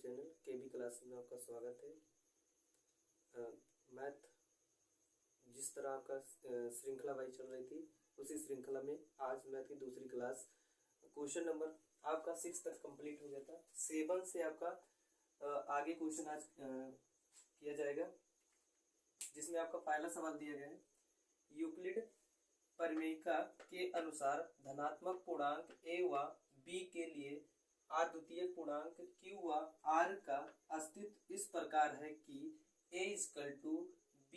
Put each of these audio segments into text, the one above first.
Channel केबी class में आपका स्वागत है। मैथ जिस तरह आपका श्रृंखला वाइज चल रही थी उसी श्रृंखला में आज मैथ की दूसरी क्लास क्वेश्चन नंबर आपका 6 तक कंप्लीट हो गया था। 7 से आपका आगे क्वेश्चन आज किया जाएगा, जिसमें आपका पहला सवाल दिया गया है। यूक्लिड परिमेयिका के अनुसार धनात्मक पूर्णांक a व b के लिए अद्वितीय पूर्णांक q व r का अस्तित्व इस प्रकार है कि a equal to b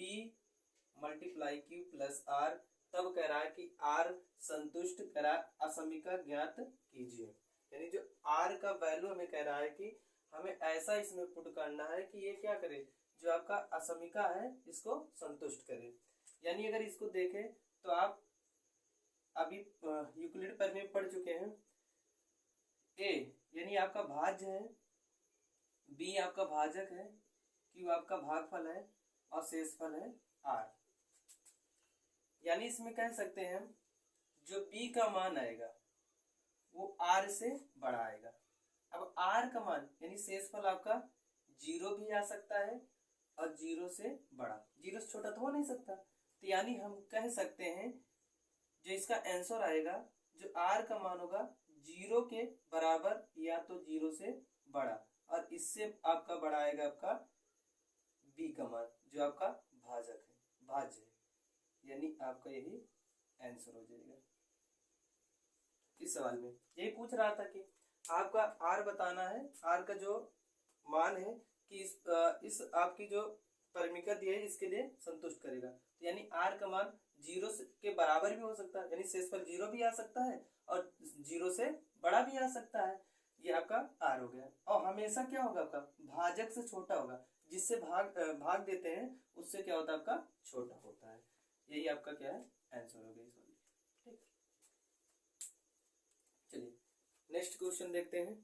multiply q plus r। तब कह रहा है कि r संतुष्ट करा असमीका ज्ञात कीजिए। यानी जो r का वैल्यू हमें कह रहा है कि हमें ऐसा इसमें पुट करना है कि ये क्या करे, जो आपका असमीका है इसको संतुष्ट करे। यानी अगर इसको देखें तो आप अभी यूक्लिड परिमेय पढ़ चुके हैं। a यानी आपका भाज्य है, b आपका भाजक है, q आपका भागफल है और शेषफल है r। यानी इसमें कह सकते हैं जो b का मान आएगा वो r से बड़ा आएगा। अब r का मान यानी शेषफल आपका 0 भी आ सकता है और 0 से बड़ा, 0 से छोटा तो हो नहीं सकता। तो यानी हम कह सकते हैं जो इसका आंसर आएगा, जो r का मान होगा 0 के बराबर या तो 0 से बड़ा, और इससे आपका बड़ा आएगा आपका b का मान जो आपका भाजक है, भाज्य है। यानी आपका यही आंसर हो जाएगा। इस सवाल में यही पूछ रहा था कि आपका r बताना है, r का जो मान है कि इस आपकी जो परिमेयिका दी है इसके लिए संतुष्ट करेगा। तो यानी r का मान 0 के बराबर भी हो सकता है, यानी शेषफल 0 भी आ सकता है और 0 से बड़ा भी आ सकता है। ये आपका r हो गया। और हमेशा क्या होगा, आपका भाजक से छोटा होगा, जिससे भाग देते हैं उससे क्या होता है, आपका छोटा होता है। यही आपका क्या है, आंसर हो गया इस वाले। ठीक, चलिए नेक्स्ट क्वेश्चन देखते हैं।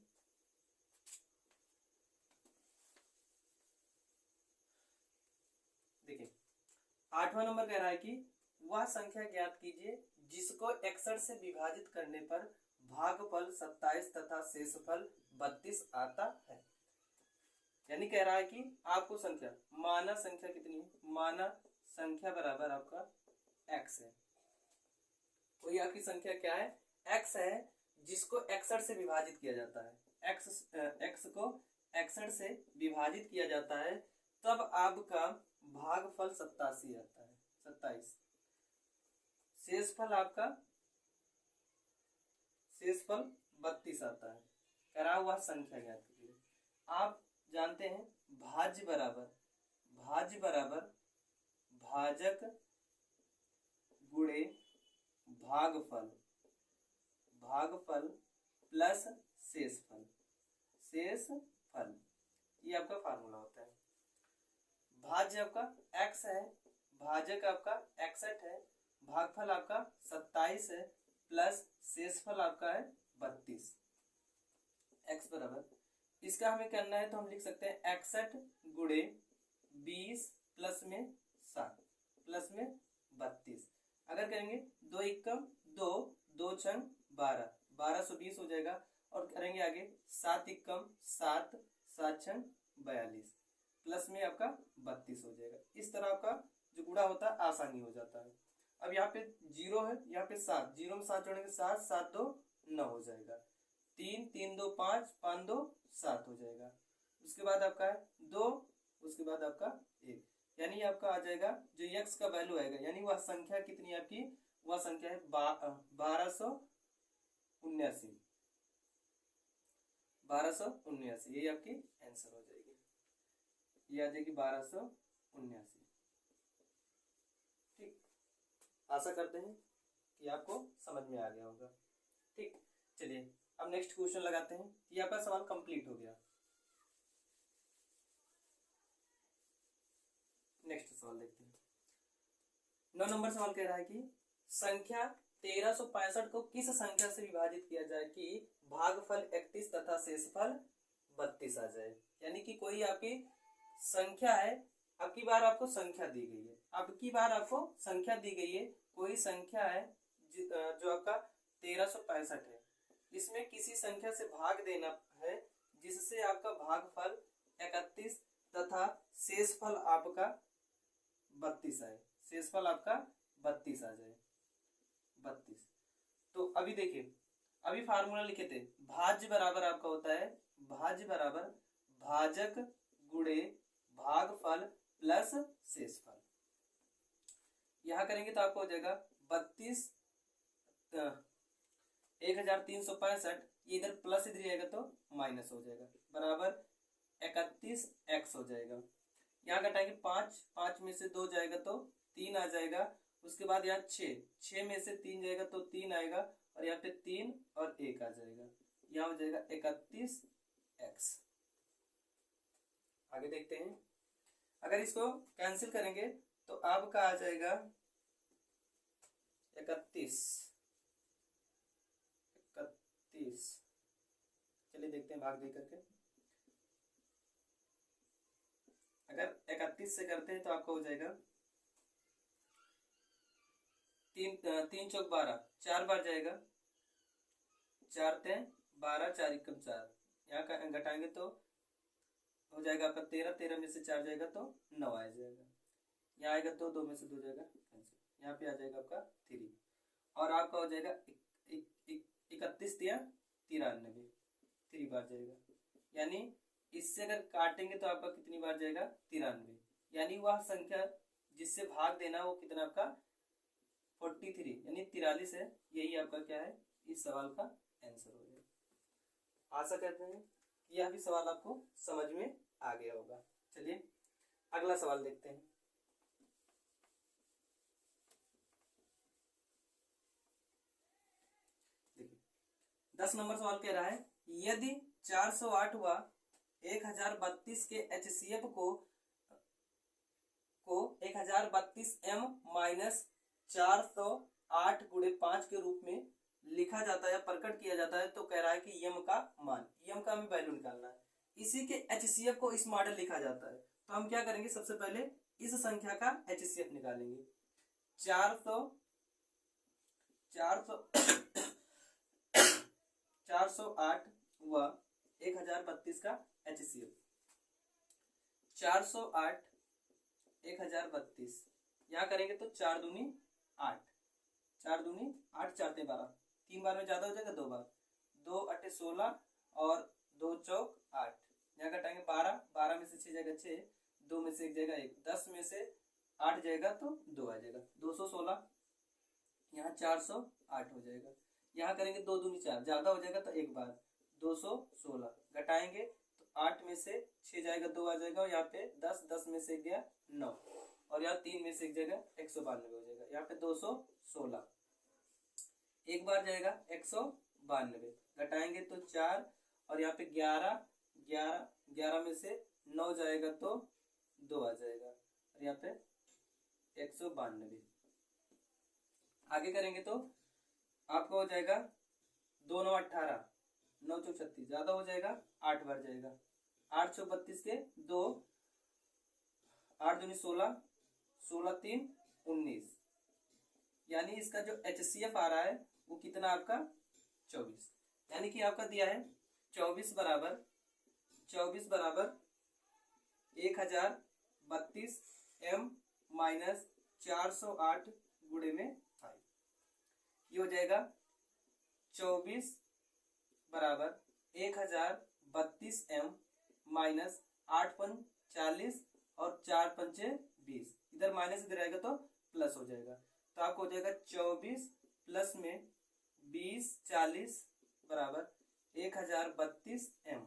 देखिए 8वां नंबर कह रहा है कि वह संख्या ज्ञात कीजिए जिसको 61 से विभाजित करने पर भागफल 27 तथा शेषफल 32 आता है। यानी कह रहा है कि आपको संख्या माना संख्या कितनी है, माना संख्या बराबर आपका x है। कोई आपकी संख्या क्या है, x है, जिसको 61 से विभाजित किया जाता है। x को 61 से विभाजित किया जाता है, तब आपका भागफल 87 आता है, 27। शेषफल आपका शेषफल 32 आता है। कह रहा हुआ संख्या ज्ञात कीजिए। आप जानते हैं भाज्य बराबर भाजक गुणे भागफल प्लस शेषफल, ये आपका फार्मूला होता है। भाज्य आपका x है, भाजक आपका 61 है, भागफल आपका 27 है, प्लस शेषफल आपका है 32। x बराबर, इसका हमें करना है तो हम लिख सकते हैं 61 गुणे 20 प्लस में 7 प्लस में 32। अगर करेंगे 2 एकम 2, 2 छंग 12, 1220 हो जाएगा। और करेंगे आगे 7 एकम 7, 7 छंग 42 प्लस में आपका 32 हो जाएगा। इस तरह आपका जो गुणा होता है आसानी हो जाता है। अब यहाँ पे 0 है, यहाँ पे 7, 0 में 7 जोड़ेंगे 7, 7 2 9 हो जाएगा। 3, 3 2 5, 5 2 7 हो जाएगा। उसके बाद आपका है 2, उसके बाद आपका 1। यानी आपका आ जाएगा जो x का वैल्यू आएगा, यानी वह संख्या कितनी है आपकी, वह संख्या है 1279। ये आपकी आंसर हो जाएगी, ये आ जाएगी 1279। ठीक, आशा करते हैं कि आपको समझ में आ गया होगा। ठीक, चलिए अब नेक्स्ट क्वेश्चन लगाते हैं। ये आपका सवाल कंप्लीट हो गया। नेक्स्ट सवाल देखते हैं। 9 नंबर सवाल कह रहा है कि संख्या 1365 को किस संख्या से विभाजित किया जाए कि भागफल 31 तथा शेषफल 32 आ जाए। यानी कि कोई आपकी संख्या है, अब की बार आपको संख्या दी गई है, कोई संख्या है जो आपका 1365 है। इसमें किसी संख्या से भाग देना है जिससे आपका भागफल 31 तथा शेषफल आपका 32 आए। शेषफल आपका 32 आ जाए, 32। तो अभी देखिए, अभी फार्मूला लिखे थे, भाज्य बराबर आपका होता है, भाज्य बराबर भाजक गुणे भागफल प्लस शेषफल। यहां करेंगे तो आपको हो जाएगा 32 1365, ये इधर प्लस इधर आएगा तो माइनस हो जाएगा, बराबर 31x हो जाएगा। यहाँ घटाएंगे 5, 5 में से 2 जाएगा तो 3 आ जाएगा। उसके बाद यहाँ 6 में से 3 जाएगा तो 3 आएगा, और यहाँ पे 3 और 1 आ जाएगा, यहाँ हो जाएगा 31x। आगे देखते हैं, अगर इसको कैंसिल करेंगे तो आपका आ जाएगा 31। चलिए देखते हैं भाग दे करके। अगर 31 से करते हैं तो आपको हो जाएगा 3 चौक 12, 4 बार जाएगा, 4 ते 12, 4 एकम 4, यहाँ घटाएंगे तो हो जाएगा आपका 13, 13 में से 4 जाएगा तो 9 आ जाएगा, यहाँ आएगा तो 2 में से 2 जाएगा, यहाँ पे आ जाएगा आपका 3, और आपका हो जाएगा 31 या 93, 3 बार जाएगा। यानी इससे अगर काटेंगे तो आपका कितनी बार जाएगा, 93। यानी वह संख्या जिससे भाग देना वो कितना आपका 43 यानी 43 है। यही आपका क्या है, इस सवाल का आंसर हो जाएगा। आशा करते हैं यह भी सवाल आपको समझ में आ गया होगा। चलिए अगला सवाल देखते हैं। देखिए 10 नंबर सवाल कह रहा है, यदि 408 व 1032 के HCF को 1032 m माइनस 408 गुणे 5 के रूप में लिखा जाता है या प्रकट किया जाता है, तो कह रहा है कि यम का मान, यम का हमें वैल्यू निकालना है। इसी के HCF को इस मॉडल लिखा जाता है, तो हम क्या करेंगे, सबसे पहले इस संख्या का HCF निकालेंगे। 408 व 1032 का HCF। 408 1032 यहाँ करेंगे तो 4 दूनी 8, 4 दूनी 8, 4 ते 12, 3 बार में ज्यादा हो जाएगा, 2 बार, 2 8 16 और 2 चौक 8, यहाँ घटाएंगे 12, 12 में से 6 जाएगा 6, 2 में से 1 जाएगा 1, 10 में से 8 जाएगा तो 2 आ जाएगा, 216, यहाँ 408 हो जाएगा। यहाँ करेंगे 2 दूनी 4, ज्यादा हो जाएगा तो 1 बार, 216, घटाएंगे तो 8 में से 6 जाएगा 2 आ जाएगा, और यहाँ पे 10, 10 में से 1 गया 9, और यहाँ 3 में से 1 जाएगा 192 हो जाएगा, यहाँ पे 216, 1 बार जाएगा 192, घटाएंगे तो 4, और यहाँ पे 11 में से 9 जाएगा तो 2 आ जाएगा, और यहाँ पे 192। आगे करेंगे तो आपको हो जाएगा 2 9 18, 9 चौक 36, ज्यादा हो जाएगा 8 बार जाएगा, 8 चौक 32 के 2, 8 दूनी 16, 16 3 19, यानी इसका जो HCF आ रहा है वो कितना आपका 24, यानी कि आपका दिया है 24 बराबर 1032 m माइनस 408 गुणे में 5, ये हो जाएगा 24 बराबर 1032 m माइनस 8 पंच 40 और 4 पंचे 20, इधर माइनस इधर आएगा तो प्लस हो जाएगा, तो आपको हो जाएगा 24 प्लस में 20 40 बराबर 1032 m।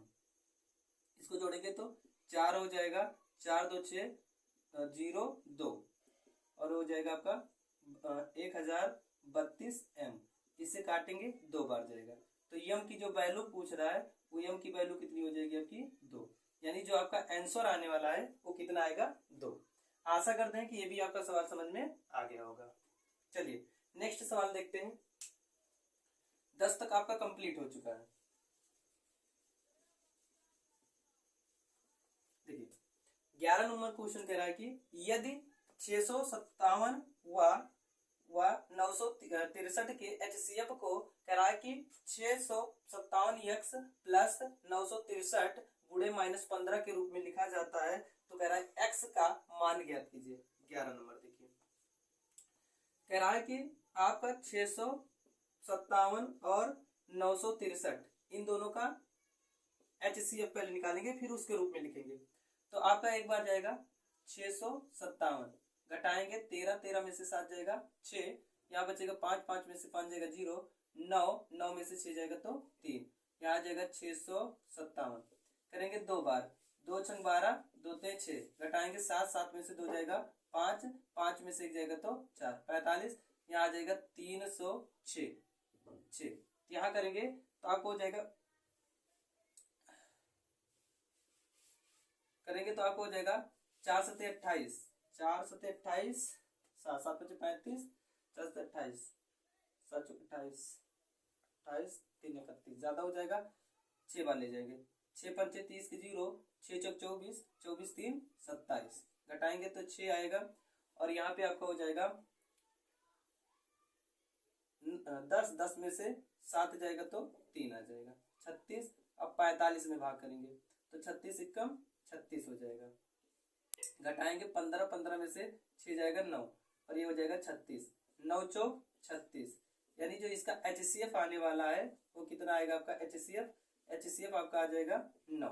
इसको जोड़ेंगे तो 4 हो जाएगा, 4 2 6 0 2, और हो जाएगा आपका 1032 m। इसे काटेंगे 2 बार जाएगा, तो यम की जो वैल्यू पूछ रहा है वो यम की वैल्यू कितनी हो जाएगी आपकी 2, यानी जो आपका आंसर आने वाला है वो कितना आएगा 2। आशा करते हैं कि ये भी आपका सवाल समझ में आ गया होगा। चलिए नेक्स्ट सवाल देखते हैं। 10 तक आपका कंप्लीट हो चुका है। देखिए 11 नंबर क्वेश्चन कह रहा है कि यदि 657 व व 963 के HCF को कह रहा है कि 657x प्लस 963 गुणे -15 के रूप में लिखा जाता है। तो कह रहा है x का मान ज्ञात कीजिए। 11 नंबर देखिए, कह रहा है कि आपका 657 और 963 इन दोनों का HCF पहले निकालेंगे, फिर उसके रूप में लिखेंगे। तो आपका एक बार जाएगा 657, घटाएंगे 13, 13 में से 7 जाएगा 6, यहाँ बचेगा 5, 5 में से 5 जाएगा 0, 9, 9 में से 6 जाएगा तो 3, यहाँ जाएगा 657। करेंगे दो बार, 2 छंग 12, 2 ते 6, घटाएंगे 7, 7 में से 2 जाएगा 5, 5 में से 1 जाएगा तो 4, 45, यहाँ आ जाएगा 306 6। यहाँ करेंगे तो आपको हो जाएगा, करेंगे तो आपको हो जाएगा 4 सत्ते 28, 4 सत्ते 28, 7 7 पचे 35, 4 सत्ते 28, 7 चौके 28, 28 3 31, ज्यादा हो जाएगा 6 बार ले जाएंगे, 6 पंचे 30 के 0, 6 चौक 24, 24 3 27, घटाएंगे तो 6 आएगा। और यहाँ पे आपका हो जाएगा 10, 10 में से 7 जाएगा तो 3 आ जाएगा 36। अब 45 में भाग करेंगे तो 36 एकम 36 हो जाएगा, घटाएंगे 15, 15 में से 6 जाएगा 9, और ये हो जाएगा 36, 9 चौक 36। यानी जो इसका HCF आने वाला है वो कितना आएगा आपका HCF? HCF आपका आ जाएगा 9,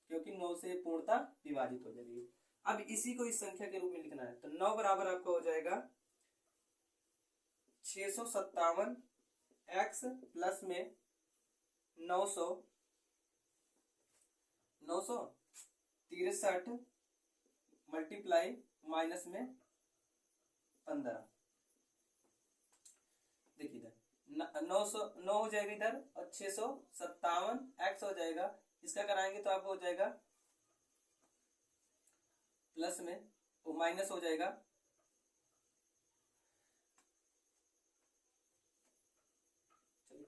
क्योंकि 9 से पूर्णता विभाजित हो जाएगी। अब इसी को इस संख्या के रूप में लिखना है, तो 9 बराबर आपका हो जाएगा 657 x प्लस में 963 मल्टीप्लाई माइनस में 15। देखिए इधर 9 हो जाएगा इधर, और 657 x हो जाएगा, इसका कराएंगे तो आपको हो जाएगा प्लस में वो माइनस हो जाएगा, चलिए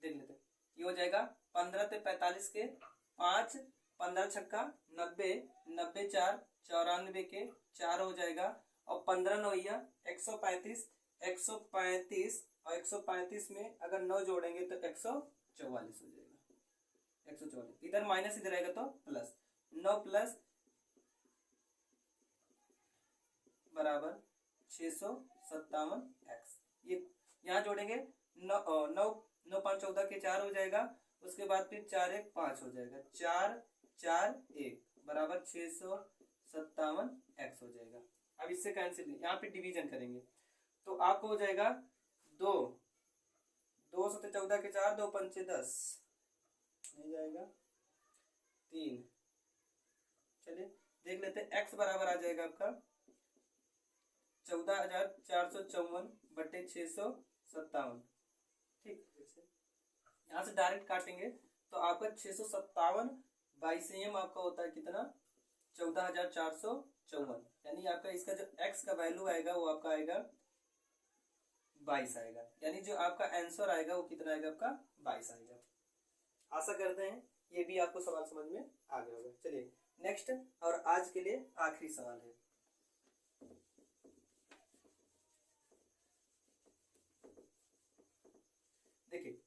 देख लेते हैं। ये हो जाएगा 15 से 45 के 5, 15 छक्का 90, 90 4 94 के 4 हो जाएगा, और 15 9 135, 135 और 135 में अगर 9 जोड़ेंगे तो 144 हो जाएगा, 144। इधर माइनस इधर आएगा तो प्लस, 9 प्लस बराबर 657 x। ये यहाँ जोड़ेंगे 9 9 5 14 के 4 हो जाएगा, उसके बाद फिर 4 1 5 हो जाएगा, 4 4 1 बराबर 657 x हो जाएगा। अब इससे कैंसिल, यहाँ पे डिवीजन करेंगे तो आपको हो जाएगा 2 2 सत्ते 14 के 4, 2 पंचे 10 नहीं जाएगा 3। चलिए देख लेते हैं, x बराबर आ जाएगा आपका 14,454 बटे 657। ठीक, यहाँ से डायरेक्ट काटेंगे तो आपका 657 22 आपका होता है कितना? 14,454। यानी आपका इसका जो x का वैल्यू आएगा वो आपका आएगा 22 आएगा, यानी जो आपका आंसर आएगा वो कितना आएगा आपका 22 आएगा। आशा करते हैं ये भी आपको सवाल समझ में आ गया होगा। चलिए नेक्स्ट और आज के लिए आखिरी सवाल है। देखिए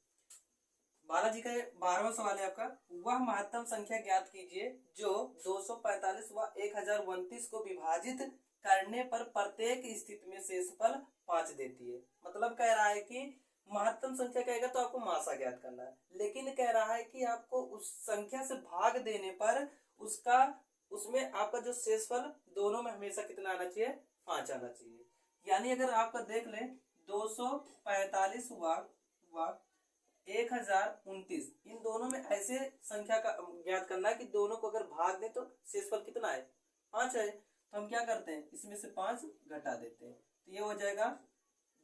बालाजी का 12वां सवाल है आपका, वह महत्तम संख्या ज्ञात कीजिए जो 245 व 1029 को विभाजित करने पर प्रत्येक स्थिति में शेषफल 5 देती है। मतलब कह रहा है कि महत्तम संख्या कहेगा तो आपको मासा ज्ञात करना है, लेकिन कह रहा है कि आपको उस संख्या से भाग देने पर उसमें आपका जो शेषफल दोनों में हमेशा कितना आना चाहिए? 5 आना चाहिए। यानी अगर आपका देख लें 245 व 1029 इन दोनों में ऐसे संख्या का ज्ञात करना है कि दोनों को अगर भाग दें तो शेषफल कितना है? 5 है। तो हम क्या करते हैं, इसमें से 5 घटा देते हैं, तो ये हो जाएगा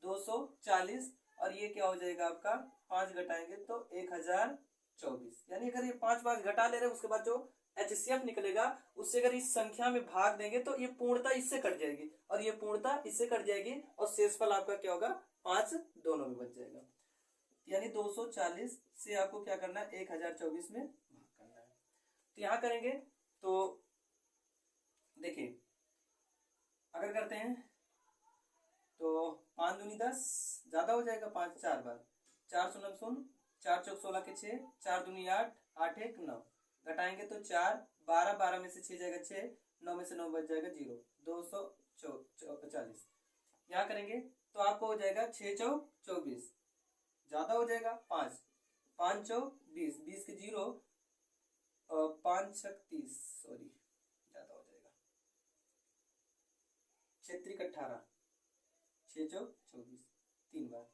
240, और ये क्या हो जाएगा आपका 5 घटाएंगे तो 1024। यानी अगर ये 5 घटा ले रहे हैं उसके बाद जो HCF निकलेगा उससे अगर इस संख्या में भाग देंगे तो ये पूर्णता इससे कट जाएगी और ये पूर्णता इससे कट जाएगी, और शेषफल आपका क्या होगा? 5 दोनों में बच जाएगा। यानी 240 से आपको क्या करना है? 1024 में भाग करना है। तो यहाँ करेंगे तो देखिए अगर करते हैं तो 5 दूनी 10, ज्यादा हो जाएगा 5 4 बार, 4 शून्य शून्य, 4 चौक 16 के 6, 4 दूनी 8, 8 1 9, घटाएंगे तो 4, 12, 12 में से 6 जाएगा 6, 9 में से 9 बच जाएगा 0, 240। यहाँ करेंगे तो आपको हो जाएगा 6 चौक 24, ज्यादा हो जाएगा 5, 5 चौक 20, 20 के 0, 5 छक 30, सॉरी ज्यादा हो जाएगा, 6 3 18, 6 चौक 24, 3 बार।